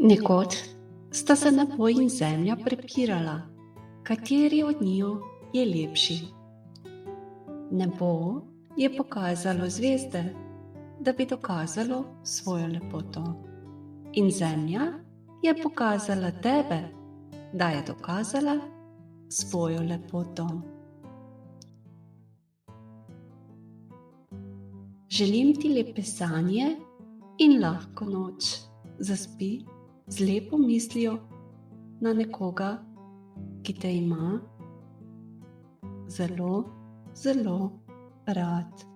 Nekoč sta se nebo in zemlja prepirala, kateri od njiju je lepši. Nebo je pokazalo zvezde, da bi dokazalo svojo lepoto. In zemlja je pokazala tebe, da je dokazala svojo lepoto. Želim ti lepe sanje in lahko noč. Zaspi z lepo mislijo na nekoga, ki te ima zelo, zelo rad.